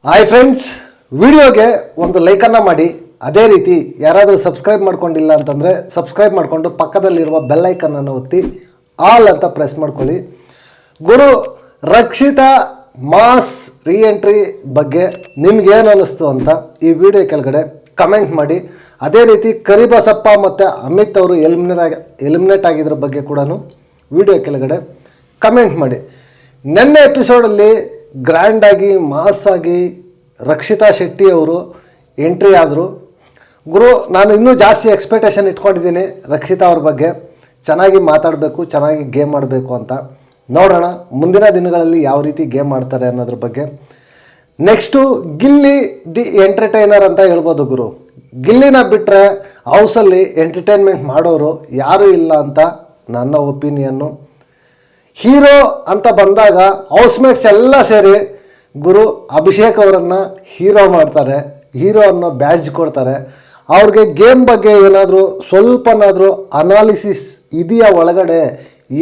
Hi friends, ವಿಡಿಯೋಗೆ ಒಂದು ಲೈಕನ್ನು ಮಾಡಿ. ಅದೇ ರೀತಿ ಯಾರಾದರೂ ಸಬ್ಸ್ಕ್ರೈಬ್ ಮಾಡ್ಕೊಂಡಿಲ್ಲ ಅಂತಂದರೆ ಸಬ್ಸ್ಕ್ರೈಬ್ ಮಾಡಿಕೊಂಡು ಪಕ್ಕದಲ್ಲಿರುವ ಬೆಲ್ ಐಕನ್ನನ್ನು ಒತ್ತಿ ಆಲ್ ಅಂತ ಪ್ರೆಸ್ ಮಾಡ್ಕೊಳ್ಳಿ. ಗುರು ರಕ್ಷಿತಾ ಮಾಸ್ ರೀಎಂಟ್ರಿ ಬಗ್ಗೆ ನಿಮ್ಗೇನು ಅನ್ನಿಸ್ತು ಅಂತ ಈ ವಿಡಿಯೋ ಕೆಳಗಡೆ ಕಮೆಂಟ್ ಮಾಡಿ. ಅದೇ ರೀತಿ ಕರಿಬಸಪ್ಪ ಮತ್ತು ಅಮಿತ್ ಅವರು ಎಲಿಮಿನೇಟ್ ಆಗಿದ್ರ ಬಗ್ಗೆ ಕೂಡ ವಿಡಿಯೋ ಕೆಳಗಡೆ ಕಮೆಂಟ್ ಮಾಡಿ. ನೆನ್ನೆ ಎಪಿಸೋಡಲ್ಲಿ ಗ್ರ್ಯಾಂಡಾಗಿ ಮಾಸಾಗಿ ರಕ್ಷಿತಾ ಶೆಟ್ಟಿ ಅವರು ಎಂಟ್ರಿ ಆದರು. ಗುರು, ನಾನು ಇನ್ನೂ ಜಾಸ್ತಿ ಎಕ್ಸ್ಪೆಕ್ಟೇಷನ್ ಇಟ್ಕೊಂಡಿದ್ದೀನಿ ರಕ್ಷಿತಾ ಅವ್ರ ಬಗ್ಗೆ. ಚೆನ್ನಾಗಿ ಮಾತಾಡಬೇಕು, ಚೆನ್ನಾಗಿ ಗೇಮ್ ಆಡಬೇಕು ಅಂತ. ನೋಡೋಣ ಮುಂದಿನ ದಿನಗಳಲ್ಲಿ ಯಾವ ರೀತಿ ಗೇಮ್ ಆಡ್ತಾರೆ ಅನ್ನೋದ್ರ ಬಗ್ಗೆ. ನೆಕ್ಸ್ಟು ಗಿಲ್ಲಿ ದಿ ಎಂಟರ್ಟೈನರ್ ಅಂತ ಹೇಳ್ಬೋದು ಗುರು. ಗಿಲ್ಲಿನ ಬಿಟ್ಟರೆ ಹೌಸಲ್ಲಿ ಎಂಟರ್ಟೈನ್ಮೆಂಟ್ ಮಾಡೋರು ಯಾರೂ ಇಲ್ಲ ಅಂತ ನನ್ನ ಒಪಿನಿಯನ್ನು. ಹೀರೋ ಅಂತ ಬಂದಾಗ ಹೌಸ್ಮೇಟ್ಸ್ ಎಲ್ಲ ಸೇರಿ ಗುರು ಅಭಿಷೇಕ್ ಅವರನ್ನು ಹೀರೋ ಮಾಡ್ತಾರೆ, ಹೀರೋ ಅನ್ನೋ ಬ್ಯಾಡ್ಜ್ ಕೊಡ್ತಾರೆ. ಅವ್ರಿಗೆ ಗೇಮ್ ಬಗ್ಗೆ ಏನಾದರೂ ಸ್ವಲ್ಪನಾದರೂ ಅನಾಲಿಸಿಸ್ ಇದೆಯಾ ಒಳಗಡೆ,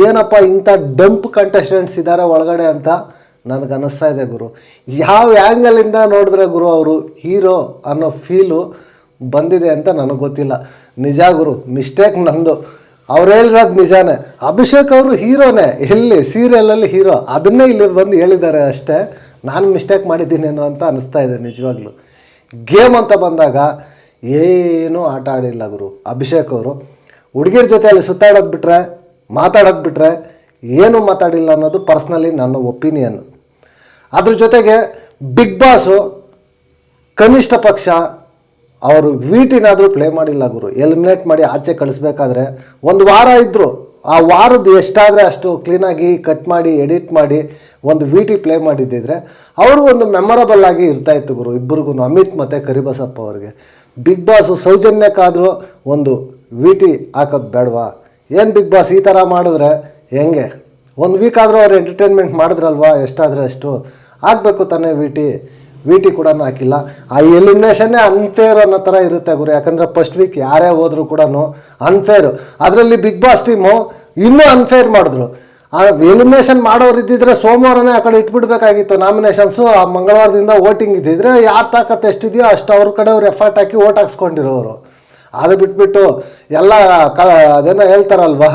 ಏನಪ್ಪ ಇಂಥ ಡಂಪ್ ಕಂಟೆಸ್ಟೆಂಟ್ಸ್ ಇದ್ದಾರೆ ಒಳಗಡೆ ಅಂತ ನನಗನ್ನಿಸ್ತಾ ಇದೆ ಗುರು. ಯಾವ ಆ್ಯಂಗಲಿಂದ ನೋಡಿದ್ರೆ ಗುರು ಅವರು ಹೀರೋ ಅನ್ನೋ ಫೀಲು ಬಂದಿದೆ ಅಂತ ನನಗೆ ಗೊತ್ತಿಲ್ಲ. ನಿಜ ಗುರು, ಮಿಸ್ಟೇಕ್ ನಂದು. ಅವ್ರು ಹೇಳಿರೋದು ನಿಜಾನೇ, ಅಭಿಷೇಕ್ ಅವರು ಹೀರೋನೇ, ಎಲ್ಲಿ ಸೀರಿಯಲಲ್ಲಿ ಹೀರೋ, ಅದನ್ನೇ ಇಲ್ಲಿ ಬಂದು ಹೇಳಿದ್ದಾರೆ ಅಷ್ಟೇ. ನಾನು ಮಿಸ್ಟೇಕ್ ಮಾಡಿದ್ದೀನೇನೋ ಅಂತ ಅನಿಸ್ತಾ ಇದೆ ನಿಜವಾಗ್ಲೂ. ಗೇಮ್ ಅಂತ ಬಂದಾಗ ಏನೂ ಆಟ ಆಡಿಲ್ಲ ಗುರು ಅಭಿಷೇಕ್ ಅವರು. ಹುಡುಗಿರ ಜೊತೆಯಲ್ಲಿ ಸುತ್ತಾಡೋದು ಬಿಟ್ಟರೆ, ಮಾತಾಡೋದು ಬಿಟ್ಟರೆ ಏನೂ ಮಾತಾಡಿಲ್ಲ ಅನ್ನೋದು ಪರ್ಸ್ನಲಿ ನನ್ನ ಒಪಿನಿಯನ್. ಅದ್ರ ಜೊತೆಗೆ ಬಿಗ್ ಬಾಸು ಕನಿಷ್ಠ ಪಕ್ಷ ಅವರು ವೀಟಿನಾದರೂ ಪ್ಲೇ ಮಾಡಿಲ್ಲ ಗುರು. ಎಲಿಮಿನೇಟ್ ಮಾಡಿ ಆಚೆ ಕಳಿಸ್ಬೇಕಾದ್ರೆ ಒಂದು ವಾರ ಇದ್ದರು. ಆ ವಾರದ್ದು ಎಷ್ಟಾದರೆ ಅಷ್ಟು ಕ್ಲೀನಾಗಿ ಕಟ್ ಮಾಡಿ ಎಡಿಟ್ ಮಾಡಿ ಒಂದು ವೀಟಿ ಪ್ಲೇ ಮಾಡಿದ್ದಿದ್ರೆ ಅವ್ರಿಗೂ ಒಂದು ಮೆಮೊರಬಲ್ ಆಗಿ ಇರ್ತಾಯಿತ್ತು ಗುರು ಇಬ್ಬರಿಗೂ, ಅಮಿತ್ ಮತ್ತು ಕರಿಬಸಪ್ಪ ಅವ್ರಿಗೆ. ಬಿಗ್ ಬಾಸು ಸೌಜನ್ಯಕ್ಕಾದರೂ ಒಂದು ವೀಟಿ ಹಾಕೋದು ಬೇಡವಾ? ಏನು ಬಿಗ್ ಬಾಸ್ ಈ ಥರ ಮಾಡಿದ್ರೆ ಹೆಂಗೆ? ಒಂದು ವೀಕ್ ಆದರೂ ಅವ್ರು ಎಂಟರ್ಟೈನ್ಮೆಂಟ್ ಮಾಡಿದ್ರಲ್ವಾ, ಎಷ್ಟಾದರೆ ಅಷ್ಟು ಆಗಬೇಕು ತಾನೇ. ವೀಟಿ ಕೂಡ ಹಾಕಿಲ್ಲ. ಆ ಎಲಿಮಿನೇಷನ್ನೇ ಅನ್ಫೇರ್ ಅನ್ನೋ ಥರ ಇರುತ್ತೆ ಗುರು. ಯಾಕಂದರೆ ಫಸ್ಟ್ ವೀಕ್ ಯಾರೇ ಹೋದರೂ ಕೂಡ ಅನ್ಫೇರು. ಅದರಲ್ಲಿ ಬಿಗ್ ಬಾಸ್ ಟೀಮು ಇನ್ನೂ ಅನ್ಫೇರ್ ಮಾಡಿದ್ರು. ಆ ಎಲಿಮಿನೇಷನ್ ಮಾಡೋರು ಇದ್ದಿದ್ರೆ ಸೋಮವಾರನೇ ಆ ಕಡೆ ಇಟ್ಬಿಡ್ಬೇಕಾಗಿತ್ತು ನಾಮಿನೇಷನ್ಸು. ಆ ಮಂಗಳವಾರದಿಂದ ವೋಟಿಂಗ್ ಇದ್ದಿದ್ರೆ ಯಾರು ತಾಕತ್ತು ಎಷ್ಟಿದೆಯೋ ಅಷ್ಟು ಅವ್ರ ಕಡೆ ಅವ್ರು ಎಫರ್ಟ್ ಹಾಕಿ ವೋಟ್ ಹಾಕ್ಸ್ಕೊಂಡಿರೋರು. ಅದು ಬಿಟ್ಬಿಟ್ಟು ಎಲ್ಲ ಅದೇನೋ ಹೇಳ್ತಾರಲ್ವಾ,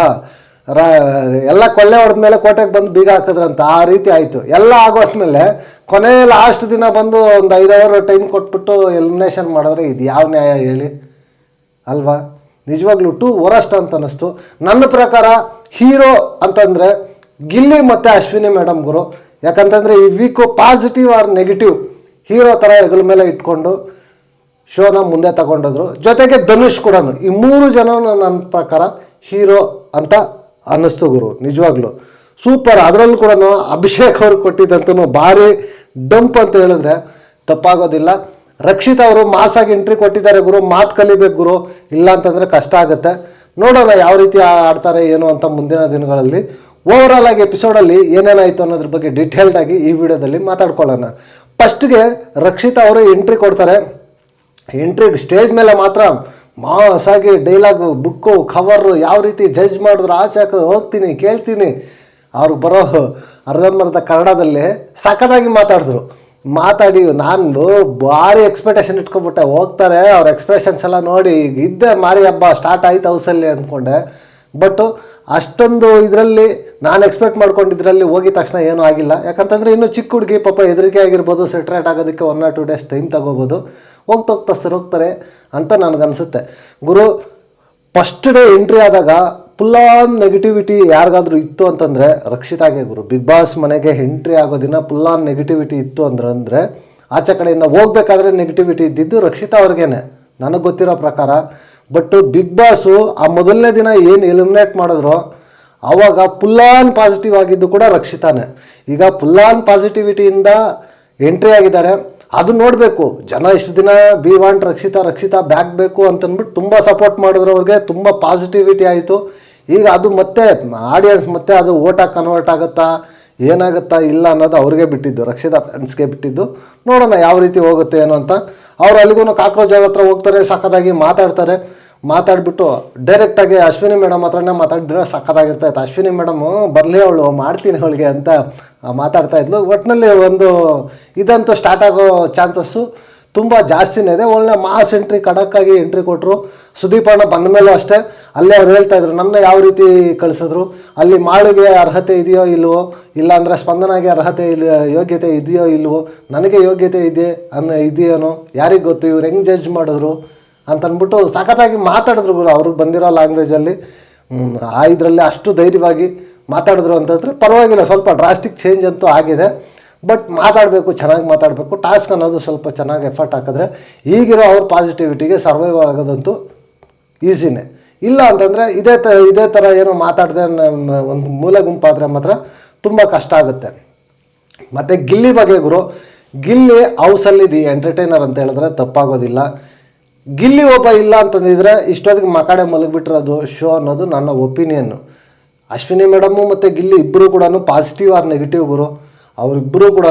ಎಲ್ಲ ಕೊಳ್ಳೆ ಹೊಡೆದ ಮೇಲೆ ಕೋಟೆಗೆ ಬಂದು ಬೀಗ ಹಾಕಿದ್ರಂತ, ಆ ರೀತಿ ಆಯಿತು. ಎಲ್ಲ ಆಗೋದ್ಮೇಲೆ ಕೊನೆ ಲಾಸ್ಟ್ ದಿನ ಬಂದು ಒಂದು 5 ಅವರ್ ಟೈಮ್ ಕೊಟ್ಬಿಟ್ಟು ಎಲಿಮಿನೇಷನ್ ಮಾಡಿದ್ರೆ ಇದು ಯಾವ ನ್ಯಾಯ ಹೇಳಿ ಅಲ್ವಾ? ನಿಜವಾಗ್ಲೂ ಟು ವರಸ್ಟ್ ಅಂತ ಅನ್ನಿಸ್ತು ನನ್ನ ಪ್ರಕಾರ. ಹೀರೋ ಅಂತಂದರೆ ಗಿಲ್ಲಿ ಮತ್ತು ಅಶ್ವಿನಿ ಮೇಡಮ್ ಗುರು. ಯಾಕಂತಂದರೆ ಈ week positive or negative hero ಥರ ಹೆಗಲ ಮೇಲೆ ಇಟ್ಕೊಂಡು ಶೋನ ಮುಂದೆ ತಗೊಂಡೋದ್ರು. ಜೊತೆಗೆ ಧನುಷ್ ಕೂಡ. ಈ 3 ಜನ ನನ್ನ ಪ್ರಕಾರ ಹೀರೋ ಅಂತ ಅನ್ನಿಸ್ತು ಗುರು. ನಿಜವಾಗ್ಲೂ ಸೂಪರ್. ಅದರಲ್ಲೂ ಕೂಡ ಅಭಿಷೇಕ್ ಅವ್ರಿಗೆ ಕೊಟ್ಟಿದ್ದಂತೂ ಭಾರಿ ಡಂಪ್ ಅಂತ ಹೇಳಿದ್ರೆ ತಪ್ಪಾಗೋದಿಲ್ಲ. ರಕ್ಷಿತಾ ಅವರು ಮಾಸಾಗಿ ಎಂಟ್ರಿ ಕೊಟ್ಟಿದ್ದಾರೆ ಗುರು. ಮಾತು ಕಲಿಬೇಕು ಗುರು, ಇಲ್ಲ ಅಂತಂದರೆ ಕಷ್ಟ ಆಗುತ್ತೆ. ನೋಡೋಣ ಯಾವ ರೀತಿ ಆಡ್ತಾರೆ ಏನು ಅಂತ ಮುಂದಿನ ದಿನಗಳಲ್ಲಿ. ಓವರಾಲ್ ಆಗಿ ಎಪಿಸೋಡಲ್ಲಿ ಏನೇನಾಯಿತು ಅನ್ನೋದ್ರ ಬಗ್ಗೆ ಡೀಟೇಲ್ಡಾಗಿ ಈ ವಿಡಿಯೋದಲ್ಲಿ ಮಾತಾಡ್ಕೊಳ್ಳೋಣ. ಫಸ್ಟ್ಗೆ ರಕ್ಷಿತಾ ಅವರು ಎಂಟ್ರಿ ಕೊಡ್ತಾರೆ. ಎಂಟ್ರಿಗೆ ಸ್ಟೇಜ್ ಮೇಲೆ ಮಾತ್ರ ಮಾಸಾಗಿ ಡೈಲಾಗು, ಬುಕ್ಕು, ಕವರು ಯಾವ ರೀತಿ ಜಡ್ಜ್ ಮಾಡಿದ್ರು ಆಚೆ ಹೋಗ್ತೀನಿ ಕೇಳ್ತೀನಿ. ಅವ್ರು ಬರೋ ಅರ್ಧಂಬರ್ಧ ಕನ್ನಡದಲ್ಲಿ ಸಖತ್ತಾಗಿ ಮಾತಾಡಿ ನಾನು ಭಾರಿ ಎಕ್ಸ್ಪೆಕ್ಟೇಷನ್ ಇಟ್ಕೊಂಡ್ಬಿಟ್ಟೆ. ಹೋಗ್ತಾರೆ ಅವ್ರ ಎಕ್ಸ್ಪ್ರೆಷನ್ಸ್ ಎಲ್ಲ ನೋಡಿ ಇದ್ದೆ ಮಾರಿ ಹಬ್ಬ ಸ್ಟಾರ್ಟ್ ಆಯ್ತು ಹೌಸಲ್ಲಿ ಅಂದ್ಕೊಂಡೆ. ಬಟ್ಟು ಅಷ್ಟೊಂದು ಇದರಲ್ಲಿ ನಾನು ಎಕ್ಸ್ಪೆಕ್ಟ್ ಮಾಡ್ಕೊಂಡಿದ್ರಲ್ಲಿ ಹೋಗಿದ ತಕ್ಷಣ ಏನೂ ಆಗಿಲ್ಲ. ಯಾಕಂತಂದರೆ ಇನ್ನೂ ಚಿಕ್ಕ ಹುಡುಗಿ ಪಾಪ ಹೆದರಿಕೆ ಆಗಿರ್ಬೋದು, ಸೆಟ್ರೇಟ್ ಆಗೋದಕ್ಕೆ 1 or 2 days ಟೈಮ್ ತಗೋಬೋದು. ಹೋಗ್ತಾ ಸರ್ ಹೋಗ್ತಾರೆ ಅಂತ ನನಗನ್ಸುತ್ತೆ ಗುರು. ಫಸ್ಟ್ ಡೇ ಎಂಟ್ರಿ ಆದಾಗ ಫುಲ್ ಆನ್ ನೆಗೆಟಿವಿಟಿ ಯಾರಿಗಾದ್ರೂ ಇತ್ತು ಅಂತಂದರೆ ರಕ್ಷಿತಾಗೆ ಗುರು. ಬಿಗ್ ಬಾಸ್ ಮನೆಗೆ ಎಂಟ್ರಿ ಆಗೋ ದಿನ ಫುಲ್ ಆನ್ ನೆಗೆಟಿವಿಟಿ ಇತ್ತು ಅಂದರೆ ಆಚೆ ಕಡೆಯಿಂದ ಹೋಗ್ಬೇಕಾದ್ರೆ ನೆಗೆಟಿವಿಟಿ ಇದ್ದಿದ್ದು ರಕ್ಷಿತಾ ಅವ್ರಿಗೇನೆ ನನಗೆ ಗೊತ್ತಿರೋ ಪ್ರಕಾರ. ಬಟ್ ಬಿಗ್ ಬಾಸು ಆ ಮೊದಲನೇ ದಿನ ಏನು ಎಲಿಮಿನೇಟ್ ಮಾಡಿದ್ರು ಆವಾಗ ಫುಲ್ ಆನ್ ಪಾಸಿಟಿವ್ ಆಗಿದ್ದು ಕೂಡ ರಕ್ಷಿತಾನೇ. ಈಗ ಫುಲ್ ಆನ್ ಪಾಸಿಟಿವಿಟಿಯಿಂದ ಎಂಟ್ರಿ ಆಗಿದ್ದಾರೆ. ಅದು ನೋಡಬೇಕು ಜನ. ಇಷ್ಟು ದಿನ ವಿ ವಾಂಟ್ ರಕ್ಷಿತಾ ಬ್ಯಾಕ್ ಬೇಕು ಅಂತಂದ್ಬಿಟ್ಟು ತುಂಬ ಸಪೋರ್ಟ್ ಮಾಡಿದ್ರು ಅವ್ರಿಗೆ, ತುಂಬ ಪಾಸಿಟಿವಿಟಿ ಆಯಿತು. ಈಗ ಅದು ಮತ್ತೆ ಆಡಿಯನ್ಸ್ ಮತ್ತೆ ಅದು ಓಟಾಗಿ ಕನ್ವರ್ಟ್ ಆಗುತ್ತಾ ಏನಾಗುತ್ತಾ ಇಲ್ಲ ಅನ್ನೋದು ಅವ್ರಿಗೆ ಬಿಟ್ಟಿದ್ದು, ರಕ್ಷಿತಾ ಫ್ಯಾನ್ಸ್ಗೆ ಬಿಟ್ಟಿದ್ದು. ನೋಡೋಣ ಯಾವ ರೀತಿ ಹೋಗುತ್ತೆ ಏನೋ ಅಂತ. ಅವ್ರು ಅಲ್ಲಿಗೂ ಕಾಕ್ರೋಚ್ ಹತ್ರ ಹೋಗ್ತಾರೆ, ಸಖತ್ತಾಗಿ ಮಾತಾಡ್ತಾರೆ. ಮಾತಾಡ್ಬಿಟ್ಟು ಡೈರೆಕ್ಟಾಗಿ ಅಶ್ವಿನಿ ಮೇಡಮ್ ಹತ್ರನೇ ಮಾತಾಡಿದ್ರೆ ಸಖತ್ತಾಗಿರ್ತಾಯಿತ್ತು. ಅಶ್ವಿನಿ ಮೇಡಮು ಬರಲಿ ಅವಳು ಮಾಡ್ತೀನಿ ಅವಳಿಗೆ ಅಂತ ಮಾತಾಡ್ತಾ ಇದ್ಲು. ಒಟ್ಟಿನಲ್ಲಿ ಒಂದು ಇದಂತೂ ಸ್ಟಾರ್ಟ್ ಆಗೋ ಚಾನ್ಸಸ್ಸು ತುಂಬ ಜಾಸ್ತಿನೇ ಇದೆ. ಒಳ್ಳೆ ಮಾಸ್ ಎಂಟ್ರಿ ಖಡಕ್ಕಾಗಿ ಎಂಟ್ರಿ ಕೊಟ್ಟರು. ಸುದೀಪ್ ಅಣ್ಣ ಬಂದ ಮೇಲೂ ಅಷ್ಟೇ ಅಲ್ಲೇ ಅವ್ರು ಹೇಳ್ತಾಯಿದ್ರು ನನ್ನ ಯಾವ ರೀತಿ ಕಳಿಸಿದ್ರು, ಅಲ್ಲಿ ಮಾಳಿಗೆ ಅರ್ಹತೆ ಇದೆಯೋ ಇಲ್ವೋ, ಇಲ್ಲಾಂದರೆ ಸ್ಪಂದನಾಗೆ ಅರ್ಹತೆ ಯೋಗ್ಯತೆ ಇದೆಯೋ ಇಲ್ವೋ, ನನಗೆ ಯೋಗ್ಯತೆ ಇದೆಯೇನೋ ಯಾರಿಗೆ ಗೊತ್ತು, ಇವ್ರು ಹೆಂಗೆ ಜಡ್ಜ್ ಮಾಡಿದ್ರು ಅಂತಂದ್ಬಿಟ್ಟು ಸಖತ್ತಾಗಿ ಮಾತಾಡಿದ್ರು ಗುರು. ಅವ್ರಿಗೆ ಬಂದಿರೋ ಲ್ಯಾಂಗ್ವೇಜಲ್ಲಿ ಇದರಲ್ಲಿ ಅಷ್ಟು ಧೈರ್ಯವಾಗಿ ಮಾತಾಡಿದ್ರು ಅಂತಂದರೆ ಪರವಾಗಿಲ್ಲ. ಸ್ವಲ್ಪ ಡ್ರಾಸ್ಟಿಕ್ ಚೇಂಜ್ ಅಂತೂ ಆಗಿದೆ. ಬಟ್ ಮಾತಾಡಬೇಕು, ಚೆನ್ನಾಗಿ ಮಾತಾಡಬೇಕು. ಟಾಸ್ಕ್ ಅನ್ನೋದು ಸ್ವಲ್ಪ ಚೆನ್ನಾಗಿ ಎಫರ್ಟ್ ಹಾಕಿದ್ರೆ ಈಗಿರೋ ಅವ್ರ ಪಾಸಿಟಿವಿಟಿಗೆ ಸರ್ವೈವ್ ಆಗೋದಂತೂ ಈಸಿನೇ. ಇಲ್ಲ ಅಂತಂದರೆ ಇದೇ ಥರ ಏನೋ ಮಾತಾಡದೆ ಒಂದು ಮೂಲೆ ಗುಂಪಾದರೆ ಮಾತ್ರ ತುಂಬ ಕಷ್ಟ ಆಗುತ್ತೆ. ಮತ್ತು ಗಿಲ್ಲಿ ಬಗ್ಗೆ ಗುರು, ಗಿಲ್ಲಿ ಹೌಸಲ್ಲಿ ಎಂಟರ್ಟೈನರ್ ಅಂತ ಹೇಳಿದ್ರೆ ತಪ್ಪಾಗೋದಿಲ್ಲ. ಗಿಲ್ಲಿ ಒಬ್ಬ ಇಲ್ಲ ಅಂತಂದಿದ್ರೆ ಇಷ್ಟೊತ್ತಿಗೆ ಮಕಾಡೆ ಮಲಗಿಬಿಟ್ಟಿರೋದು ಶೋ ಅನ್ನೋದು ನನ್ನ ಒಪಿನಿಯನ್ನು. ಅಶ್ವಿನಿ ಮೇಡಮ್ಮು ಮತ್ತು ಗಿಲ್ಲಿ ಇಬ್ಬರು ಕೂಡ ಪಾಸಿಟಿವ್ ಆರ್ ನೆಗೆಟಿವ್ ಗುರು. ಅವರಿಬ್ಬರೂ ಕೂಡ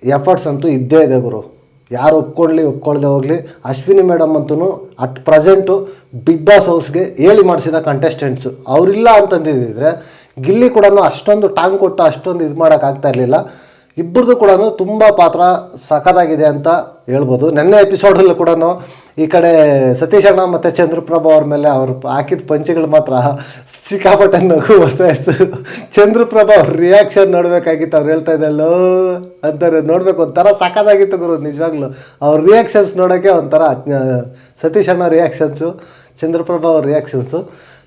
ಎಫರ್ಟ್ಸ್ ಅಂತೂ ಇದ್ದೇ ಇದೆ ಗುರು. ಯಾರು ಒಪ್ಕೊಳ್ಳದೆ ಹೋಗಲಿ, ಅಶ್ವಿನಿ ಮೇಡಮ್ ಅಂತೂ ಅಟ್ ಪ್ರೆಸೆಂಟು ಬಿಗ್ ಬಾಸ್ ಹೌಸ್ಗೆ ಹೇಳಿ ಮಾಡಿಸಿದ ಕಂಟೆಸ್ಟೆಂಟ್ಸು. ಅವರಿಲ್ಲ ಅಂತಂದಿದ್ದರೆ ಗಿಲ್ಲಿ ಕೂಡ ಅಷ್ಟೊಂದು ಟಾಂಗ್ ಕೊಟ್ಟು ಅಷ್ಟೊಂದು ಇದು ಮಾಡೋಕ್ಕಾಗ್ತಾ ಇರಲಿಲ್ಲ. ಇಬ್ಬರದು ಕೂಡ ತುಂಬ ಪಾತ್ರ ಸಖತ್ತಾಗಿದೆ ಅಂತ ಹೇಳ್ಬೋದು. ನೆನ್ನೆ ಎಪಿಸೋಡಲ್ಲೂ ಕೂಡ ಈ ಕಡೆ ಸತೀಶ್ ಅಣ್ಣ ಮತ್ತು ಚಂದ್ರಪ್ರಭಾ ಅವ್ರ ಮೇಲೆ ಅವ್ರು ಹಾಕಿದ ಪಂಚಗಳು ಮಾತ್ರ ಸಿಕ್ಕಾಪಟ್ಟೆ ನಗು ಬರ್ತಾಯಿತ್ತು. ಚಂದ್ರಪ್ರಭಾ ಅವ್ರ ರಿಯಾಕ್ಷನ್ ನೋಡಬೇಕಾಗಿತ್ತು. ಅವ್ರು ಹೇಳ್ತಾ ಇದ್ದಲ್ಲೋ ಅಂತಾರೆ, ನೋಡಬೇಕು, ಒಂಥರ ಸಖತ್ತಾಗಿತ್ತು ಗುರು ನಿಜವಾಗ್ಲೂ. ಅವ್ರ ರಿಯಾಕ್ಷನ್ಸ್ ನೋಡೋಕ್ಕೆ ಒಂಥರ ಸತೀಶ್ ಅಣ್ಣ ರಿಯಾಕ್ಷನ್ಸು, ಚಂದ್ರಪ್ರಭಾ ಅವ್ರ ರಿಯಾಕ್ಷನ್ಸು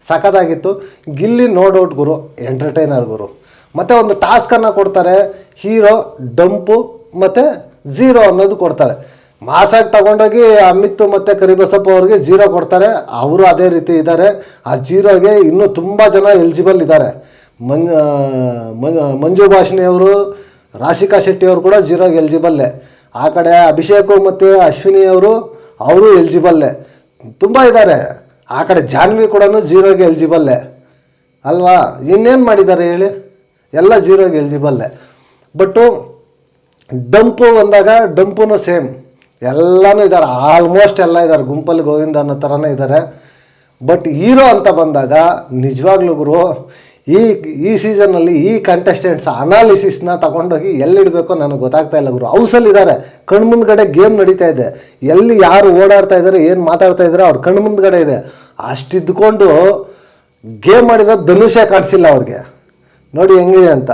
ಸಖತ್ತಾಗಿತ್ತು. ಗಿಲ್ಲಿ ನೋ ಡೌಟ್ ಗುರು ಎಂಟರ್ಟೈನರ್ ಗುರು. ಮತ್ತು ಒಂದು ಟಾಸ್ಕನ್ನು ಕೊಡ್ತಾರೆ, ಹೀರೋ, ಡಂಪು ಮತ್ತು ಝೀರೋ ಅನ್ನೋದು ಕೊಡ್ತಾರೆ. ಮಾಸಾಗಿ ತಗೊಂಡೋಗಿ ಅಮಿತ್ ಮತ್ತು ಕರಿಬಸಪ್ಪ ಅವ್ರಿಗೆ 0 ಕೊಡ್ತಾರೆ. ಅವರು ಅದೇ ರೀತಿ ಇದ್ದಾರೆ. ಆ 0ಗೆ ಇನ್ನೂ ತುಂಬ ಜನ ಎಲಿಜಿಬಲ್ ಇದ್ದಾರೆ. ಮಂಜು ಭಾಷಿಣಿ ಅವರು, ರಾಶಿಕಾ ಶೆಟ್ಟಿ ಅವರು ಕೂಡ 0ಗೆ ಎಲಿಜಿಬಲ್ಲೆ. ಆ ಕಡೆ ಅಭಿಷೇಕು ಮತ್ತು ಅಶ್ವಿನಿ ಅವರು ಎಲಿಜಿಬಲ್ಲೆ ತುಂಬ ಇದ್ದಾರೆ. ಆ ಕಡೆ ಜಾನ್ವಿ ಕೂಡ 0ಗೆ ಎಲಿಜಿಬಲ್ಲೆ ಅಲ್ವಾ. ಇನ್ನೇನು ಮಾಡಿದ್ದಾರೆ ಹೇಳಿ, ಎಲ್ಲ 0ಗೆ ಎಲಿಜಿಬಲ್ಲೆ. ಬಟ್ಟು ಡಂಪು ಬಂದಾಗ ಡಂಪುನೂ ಸೇಮ್ ಎಲ್ಲನೂ ಇದ್ದಾರೆ, ಆಲ್ಮೋಸ್ಟ್ ಎಲ್ಲ ಇದ್ದಾರೆ. ಗುಂಪಲ್ಲಿ ಗೋವಿಂದ ಅನ್ನೋ ಥರನೇ ಇದ್ದಾರೆ. ಬಟ್ ಹೀರೋ ಅಂತ ಬಂದಾಗ ನಿಜವಾಗ್ಲೂ ಗುರು ಈ ಸೀಸನ್ನಲ್ಲಿ ಈ ಕಂಟೆಸ್ಟೆಂಟ್ಸ್ ಅನಾಲಿಸಿಸ್ನ ತಗೊಂಡೋಗಿ ಎಲ್ಲಿಡಬೇಕೋ ನನಗೆ ಗೊತ್ತಾಗ್ತಾ ಇಲ್ಲ ಗುರು. ಹೌಸಲ್ಲಿದ್ದಾರೆ, ಕಣ್ಮುಂದ್ಗಡೆ ಗೇಮ್ ನಡೀತಾ ಇದೆ. ಎಲ್ಲಿ ಯಾರು ಓಡಾಡ್ತಾ ಇದ್ದಾರೆ, ಏನು ಮಾತಾಡ್ತಾ ಇದ್ದಾರೆ ಅವ್ರ ಕಣ್ಮುಂದ್ಗಡೆ ಇದೆ. ಅಷ್ಟಿದ್ಕೊಂಡು ಗೇಮ್ ಮಾಡಿರೋ ಧನುಷೇ ಕಾಣಿಸಿಲ್ಲ ಅವ್ರಿಗೆ. ನೋಡಿ ಹೆಂಗಿದೆ ಅಂತ.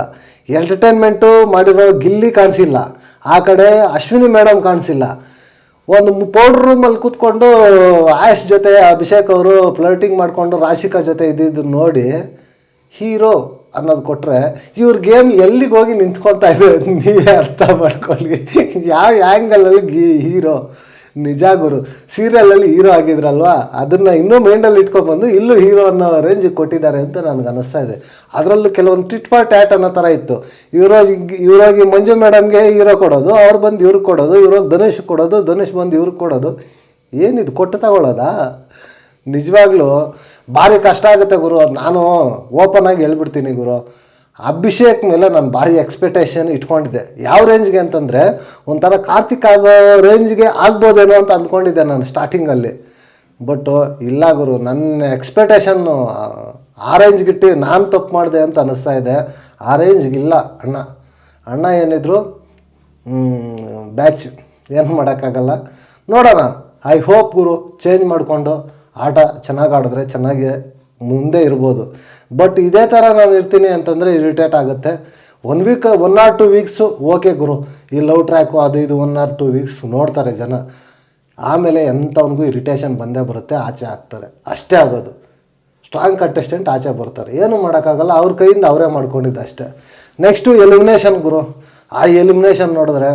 ಎಂಟರ್ಟೈನ್ಮೆಂಟು ಮಾಡಿರೋ ಗಿಲ್ಲಿ ಕಾಣಿಸಿಲ್ಲ, ಆ ಕಡೆ ಅಶ್ವಿನಿ ಮೇಡಮ್ ಕಾಣಿಸಿಲ್ಲ. ಒಂದು ಪೌಡ್ರ್ ರೂಮಲ್ಲಿ ಕೂತ್ಕೊಂಡು ಆಯಶ್ ಜೊತೆ ಅಭಿಷೇಕ್ ಅವರು ಫ್ಲರ್ಟಿಂಗ್ ಮಾಡಿಕೊಂಡು ರಾಶಿಕಾ ಜೊತೆ ಇದ್ದಿದ್ದು ನೋಡಿ ಹೀರೋ ಅನ್ನೋದು ಕೊಟ್ಟರೆ ಇವ್ರ ಗೇಮ್ ಎಲ್ಲಿಗೆ ಹೋಗಿ ನಿಂತ್ಕೊತಾ ಇದೆ ನೀವೇ ಅರ್ಥ ಮಾಡ್ಕೊಳ್ಳಿ. ಯಾವ ಆ್ಯಂಗಲಲ್ಲಿ ಹೀರೋ ನಿಜ ಗುರು. ಸೀರಿಯಲಲ್ಲಿ ಹೀರೋ ಆಗಿದ್ರಲ್ವ, ಅದನ್ನು ಇನ್ನೂ ಮೈಂಡಲ್ಲಿ ಇಟ್ಕೊಬಂದು ಇಲ್ಲೂ ಹೀರೋ ಅನ್ನೋ ರೇಂಜಿಗೆ ಕೊಟ್ಟಿದ್ದಾರೆ ಅಂತ ನನಗೆ ಅನ್ನಿಸ್ತಾ ಇದೆ. ಅದರಲ್ಲೂ ಕೆಲವೊಂದು ಟಿಟ್ ಫಾರ್ ಟ್ಯಾಟ್ ಅನ್ನೋ ಥರ ಇತ್ತು. ಇವ್ರೋಗಿ ಮಂಜು ಮೇಡಮ್ಗೆ ಹೀರೋ ಕೊಡೋದು, ಅವ್ರು ಬಂದು ಇವ್ರಿಗೆ ಕೊಡೋದು, ಇವ್ರೋಗಿ ಧನುಷ್ ಕೊಡೋದು, ಧನುಷ್ ಬಂದು ಇವ್ರಿಗೆ ಕೊಡೋದು. ಏನಿದು ಕೊಟ್ಟು ತಗೊಳ್ಳೋದಾ? ನಿಜವಾಗ್ಲೂ ಭಾರಿ ಕಷ್ಟ ಆಗುತ್ತೆ ಗುರು. ನಾನು ಓಪನ್ ಆಗಿ ಹೇಳ್ಬಿಡ್ತೀನಿ ಗುರು, ಅಭಿಷೇಕ್ ಮೇಲೆ ನಾನು ಭಾರಿ ಎಕ್ಸ್ಪೆಕ್ಟೇಷನ್ ಇಟ್ಕೊಂಡಿದ್ದೆ. ಯಾವ ರೇಂಜ್ಗೆ ಅಂತಂದರೆ ಒಂಥರ ಕಾರ್ತಿಕ್ ಆಗೋ ರೇಂಜ್ಗೆ ಆಗ್ಬೋದೇನೋ ಅಂತ ಅಂದ್ಕೊಂಡಿದ್ದೆ ನಾನು ಸ್ಟಾರ್ಟಿಂಗಲ್ಲಿ. ಬಟ್ ಇಲ್ಲ ಗುರು, ನನ್ನ ಎಕ್ಸ್ಪೆಕ್ಟೇಷನ್ನು ಆ ರೇಂಜ್ಗಿಟ್ಟು ನಾನು ತಪ್ಪು ಮಾಡಿದೆ ಅಂತ ಅನ್ನಿಸ್ತಾ ಇದೆ. ಆ ರೇಂಜ್ಗಿಲ್ಲ ಅಣ್ಣ ಏನಿದ್ರು ಬ್ಯಾಚ್, ಏನು ಮಾಡೋಕ್ಕಾಗಲ್ಲ. ನೋಡೋಣ. ಐ ಹೋಪ್ ಗುರು ಚೇಂಜ್ ಮಾಡಿಕೊಂಡು ಆಟ ಚೆನ್ನಾಗಿ ಆಡಿದ್ರೆ ಚೆನ್ನಾಗಿ ಮುಂದೆ ಇರ್ಬೋದು. ಬಟ್ ಇದೇ ಥರ ನಾನು ಇರ್ತೀನಿ ಅಂತಂದರೆ ಇರಿಟೇಟ್ ಆಗುತ್ತೆ. 1 ವೀಕ್ 1 or 2 ವೀಕ್ಸು ಓಕೆ ಗುರು, ಈ ಲವ್ ಟ್ರ್ಯಾಕು ಅದು ಇದು 1 or 2 ವೀಕ್ಸ್ ನೋಡ್ತಾರೆ ಜನ. ಆಮೇಲೆ ಎಂಥವನಿಗೂ ಇರಿಟೇಷನ್ ಬಂದೇ ಬರುತ್ತೆ, ಆಚೆ ಹಾಕ್ತಾರೆ. ಅಷ್ಟೇ ಆಗೋದು. ಸ್ಟ್ರಾಂಗ್ ಕಂಟೆಸ್ಟೆಂಟ್ ಆಚೆ ಬರ್ತಾರೆ, ಏನೂ ಮಾಡೋಕ್ಕಾಗಲ್ಲ. ಅವ್ರ ಕೈಯಿಂದ ಅವರೇ ಮಾಡ್ಕೊಂಡಿದ್ದು ಅಷ್ಟೇ. ನೆಕ್ಸ್ಟು ಎಲಿಮಿನೇಷನ್ ಗುರು. ಆ ಎಲಿಮಿನೇಷನ್ ನೋಡಿದ್ರೆ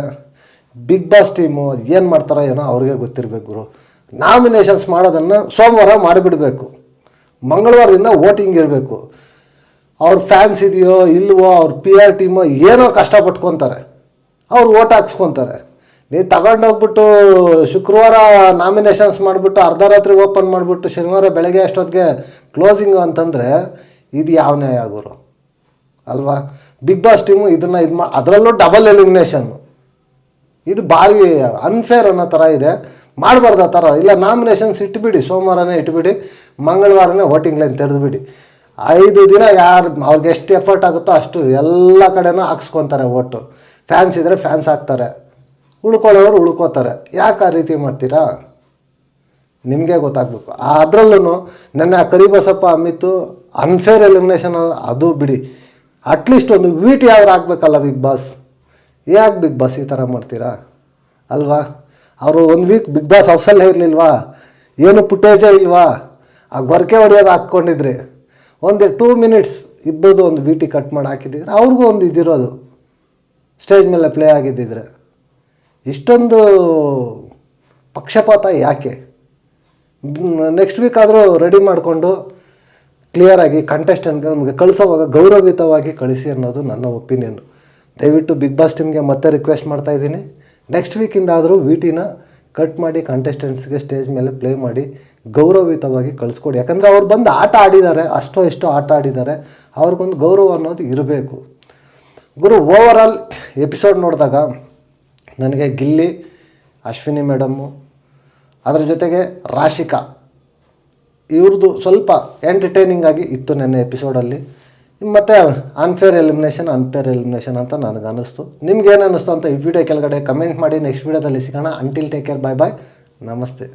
ಬಿಗ್ ಬಾಸ್ ಟೀಮು ಏನು ಮಾಡ್ತಾರೋ ಏನೋ ಅವ್ರಿಗೆ ಗೊತ್ತಿರಬೇಕು ಗುರು. ನಾಮಿನೇಷನ್ಸ್ ಮಾಡೋದನ್ನು ಸೋಮವಾರ ಮಾಡಿಬಿಡಬೇಕು, ಮಂಗಳವಾರದಿಂದ ವೋಟಿಂಗ್ ಇರಬೇಕು. ಅವ್ರ ಫ್ಯಾನ್ಸ್ ಇದೆಯೋ ಇಲ್ವೋ, ಅವ್ರ PR ಟೀಮೋ ಏನೋ ಕಷ್ಟಪಟ್ಕೊತಾರೆ, ಅವ್ರು ಓಟ್ ಹಾಕ್ಸ್ಕೊತಾರೆ. ನೀವು ತಗೊಂಡೋಗ್ಬಿಟ್ಟು ಶುಕ್ರವಾರ ನಾಮಿನೇಷನ್ಸ್ ಮಾಡಿಬಿಟ್ಟು ಅರ್ಧ ರಾತ್ರಿ ಓಪನ್ ಮಾಡಿಬಿಟ್ಟು ಶನಿವಾರ ಬೆಳಗ್ಗೆ ಅಷ್ಟೊತ್ತಿಗೆ ಕ್ಲೋಸಿಂಗು ಅಂತಂದರೆ ಇದು ಯಾವ ನ್ಯಾಯ ಗುರು ಅಲ್ವಾ? ಬಿಗ್ ಬಾಸ್ ಟೀಮು ಇದನ್ನು ಅದರಲ್ಲೂ ಡಬಲ್ ಎಲಿಮಿನೇಷನ್ನು, ಇದು ಭಾರಿ ಅನ್ಫೇರ್ ಅನ್ನೋ ಥರ ಇದೆ. ಮಾಡಬಾರ್ದು ಆ ಥರ. ಇಲ್ಲ ನಾಮಿನೇಷನ್ಸ್ ಇಟ್ಬಿಡಿ, ಸೋಮವಾರನೇ ಇಟ್ಬಿಡಿ, ಮಂಗಳವಾರನೇ ವೋಟಿಂಗ್ ಲೈನ್ ತೆರೆದುಬಿಡಿ. 5 ದಿನ ಯಾರು ಅವ್ರಿಗೆ ಎಷ್ಟು ಎಫರ್ಟ್ ಆಗುತ್ತೋ ಅಷ್ಟು ಎಲ್ಲ ಕಡೆನೂ ಹಾಕ್ಸ್ಕೊತಾರೆ ಓಟು. ಫ್ಯಾನ್ಸ್ ಇದ್ದರೆ ಫ್ಯಾನ್ಸ್ ಹಾಕ್ತಾರೆ, ಉಳ್ಕೊಳ್ಳೋರು ಉಳ್ಕೋತಾರೆ. ಯಾಕೆ ಆ ರೀತಿ ಮಾಡ್ತೀರಾ? ನಿಮಗೆ ಗೊತ್ತಾಗಬೇಕು. ಅದರಲ್ಲೂ ನನ್ನ ಕರಿಬಸಪ್ಪ ಅಮಿತು ಅನ್ಫೇರ್ ಎಲಿಮಿನೇಷನ್ ಅದು ಬಿಡಿ, ಅಟ್ಲೀಸ್ಟ್ ಒಂದು ವೀಟಿ ಅವ್ರು ಆಗಬೇಕಲ್ಲ ಬಿಗ್ ಬಾಸ್. ಯಾಕೆ ಬಿಗ್ ಬಾಸ್ ಈ ಥರ ಮಾಡ್ತೀರಾ ಅಲ್ವಾ? ಅವರು 1 ವೀಕ್ ಬಿಗ್ ಬಾಸ್ ಹೌಸಲ್ಲೇ ಇರಲಿಲ್ವಾ? ಏನು ಫುಟೇಜೇ ಇಲ್ವಾ? ಆ ಗೊರಕೆ ಹೊಡೆಯೋದು ಹಾಕ್ಕೊಂಡಿದ್ರಿ, ಒಂದು 2 ಮಿನಿಟ್ಸ್ ಇಬ್ಬರದು ಒಂದು ವೀಟಿ ಕಟ್ ಮಾಡಿ ಹಾಕಿದ್ದಿದ್ರೆ ಅವ್ರಿಗೂ ಒಂದು ಇದಿರೋದು, ಸ್ಟೇಜ್ ಮೇಲೆ ಪ್ಲೇ ಆಗಿದ್ದಿದ್ರೆ. ಇಷ್ಟೊಂದು ಪಕ್ಷಪಾತ ಯಾಕೆ? ನೆಕ್ಸ್ಟ್ ವೀಕ್ ಆದರೂ ರೆಡಿ ಮಾಡಿಕೊಂಡು ಕ್ಲಿಯರಾಗಿ ಕಂಟೆಸ್ಟೆಂಟ್ಗೆ ನಮಗೆ ಕಳಿಸೋವಾಗ ಗೌರವಯುತವಾಗಿ ಕಳಿಸಿ ಅನ್ನೋದು ನನ್ನ ಒಪಿನಿಯನ್. ದಯವಿಟ್ಟು ಬಿಗ್ ಬಾಸ್ ಟೀಮ್ಗೆ ಮತ್ತೆ ರಿಕ್ವೆಸ್ಟ್ ಮಾಡ್ತಾಯಿದ್ದೀನಿ, ನೆಕ್ಸ್ಟ್ ವೀಕಿಂದಾದರೂ ವಿಟಿನ ಕಟ್ ಮಾಡಿ ಕಂಟೆಸ್ಟೆಂಟ್ಸ್ಗೆ ಸ್ಟೇಜ್ ಮೇಲೆ ಪ್ಲೇ ಮಾಡಿ ಗೌರವಯುತವಾಗಿ ಕಳಿಸ್ಕೊಡಿ. ಯಾಕಂದರೆ ಅವ್ರು ಬಂದು ಆಟ ಆಡಿದ್ದಾರೆ, ಅಷ್ಟೋ ಎಷ್ಟೋ ಆಟ ಆಡಿದ್ದಾರೆ, ಅವ್ರಿಗೊಂದು ಗೌರವ ಅನ್ನೋದು ಇರಬೇಕು. ಗುರು, ಓವರಾಲ್ ಎಪಿಸೋಡ್ ನೋಡಿದಾಗ ನನಗೆ ಗಿಲ್ಲಿ, ಅಶ್ವಿನಿ ಮೇಡಮ್ಮು, ಅದರ ಜೊತೆಗೆ ರಾಶಿಕಾ ಇವ್ರದ್ದು ಸ್ವಲ್ಪ ಎಂಟರ್ಟೈನಿಂಗ್ ಆಗಿ ಇತ್ತು ನೆನ್ನೆ ಎಪಿಸೋಡಲ್ಲಿ. ಮತ್ತು ಅನ್ಫೇರ್ ಎಲಿಮಿನೇಷನ್ ಅಂತ ನನಗೆ ಅನ್ನಿಸ್ತು. ನಿಮ್ಗೇನು ಅನ್ನಿಸ್ತು ಅಂತ ಈ ವಿಡಿಯೋ ಕೆಳಗಡೆ ಕಮೆಂಟ್ ಮಾಡಿ. ನೆಕ್ಸ್ಟ್ ವಿಡಿಯೋದಲ್ಲಿ ಸಿಗೋಣ. ಅಂಟಿಲ್ ಟೇಕ್ ಕೇರ್, ಬಾಯ್ ಬಾಯ್, ನಮಸ್ತೆ.